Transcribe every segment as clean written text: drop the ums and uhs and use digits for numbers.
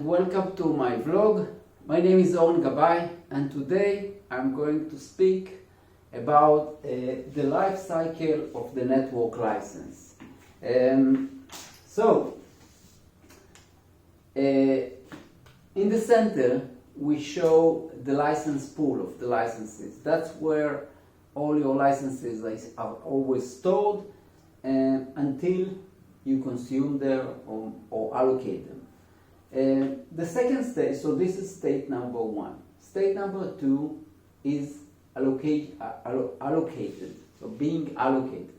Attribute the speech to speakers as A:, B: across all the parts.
A: and welcome to my vlog. My name is Oren Gabay, and today I'm going to speak about the life cycle of the network license. In the center we show the license pool of the licenses. That's where all your licenses are always stored until you consume them or allocate them. The second stage, so this is state number 1. State number 2 is allocated, so being allocated.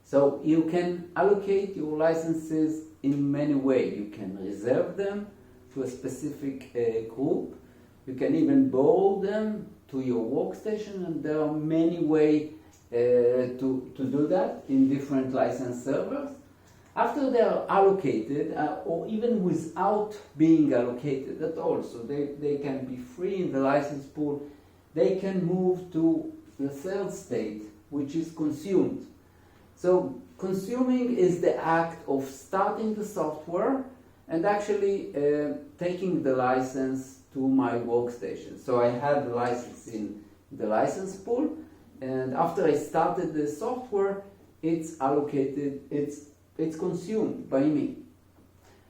A: So you can allocate your licenses in many ways. You can reserve them to a specific group. You can even borrow them to your workstation, and there are many ways to do that in different license servers. After they are allocated, or even without being allocated at all, so they can be free in the license pool, they can move to the third state, which is consumed. So consuming is the act of starting the software and actually taking the license to my workstation. So I had the license in the license pool, and after I started the software, it's allocated, it's consumed by me.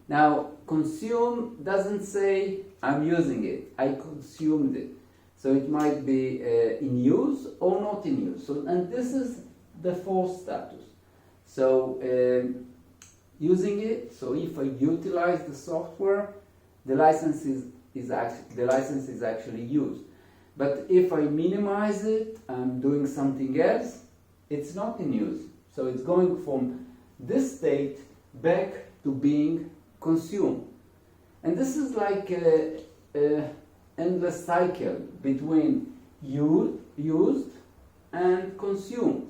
A: Now, consume doesn't say I'm using it, I consumed it. So it might be in use or not in use. So, and this is the fourth status. So using it, so if I utilize the software, the license is actually used. But if I minimize it, I'm doing something else, it's not in use. So it's going from this state back to being consumed. And this is like an endless cycle between used and consumed.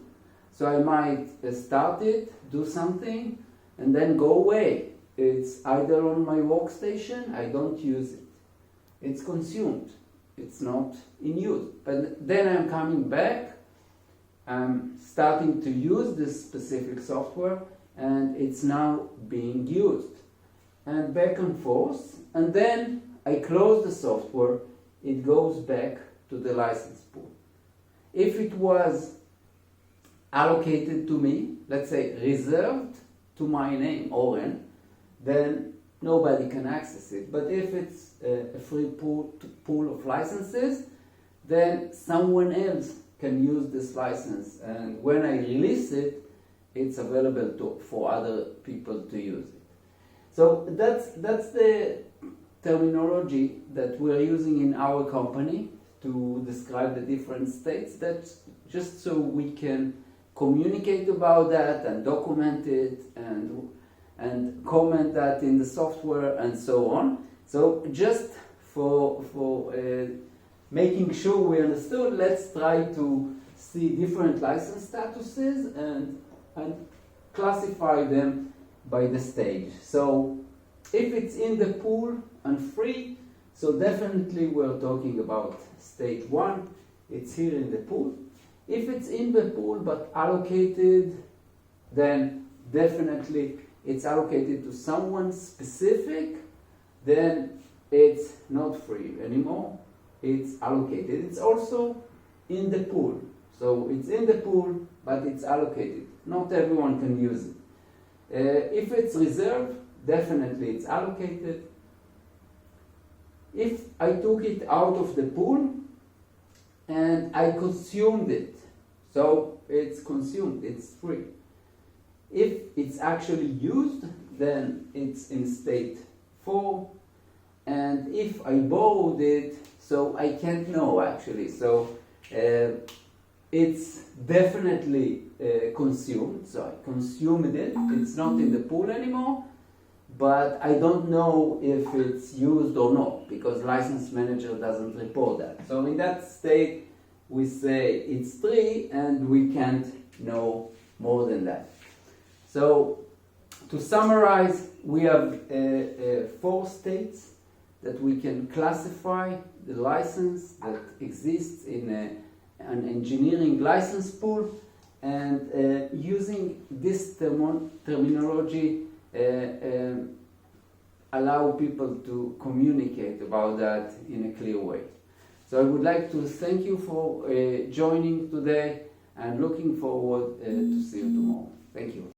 A: So I might start it, do something, and then go away. It's either on my workstation, I don't use it. It's consumed. It's not in use. But then I'm coming back, I'm starting to use this specific software, and it's now being used. And back and forth, and then I close the software, it goes back to the license pool. If it was allocated to me, let's say reserved to my name, Oren, then nobody can access it. But if it's a free pool of licenses, then someone else can use this license. And when I release it, it's available for other people to use it. So that's the terminology that we're using in our company to describe the different states, that just so we can communicate about that and document it and comment that in the software and so on. So just for making sure we understood, let's try to see different license statuses and classify them by the stage. So if it's in the pool and free, so definitely we're talking about state 1, it's here in the pool. If it's in the pool but allocated, then definitely it's allocated to someone specific, then it's not free anymore, it's allocated. It's also in the pool. So it's in the pool, but it's allocated. Not everyone can use it. If it's reserved, definitely it's allocated. If I took it out of the pool and I consumed it, so it's consumed, it's free. If it's actually used, then it's in state 4. And if I borrowed it, so I can't know actually. So it's definitely consumed, so I consumed it. It's not in the pool anymore, but I don't know if it's used or not, because license manager doesn't report that. So in that state, we say it's 3, and we can't know more than that. So to summarize, we have 4 states that we can classify the license that exists in an engineering license pool, and using this terminology allow people to communicate about that in a clear way. So I would like to thank you for joining today and looking forward to see you tomorrow. Thank you.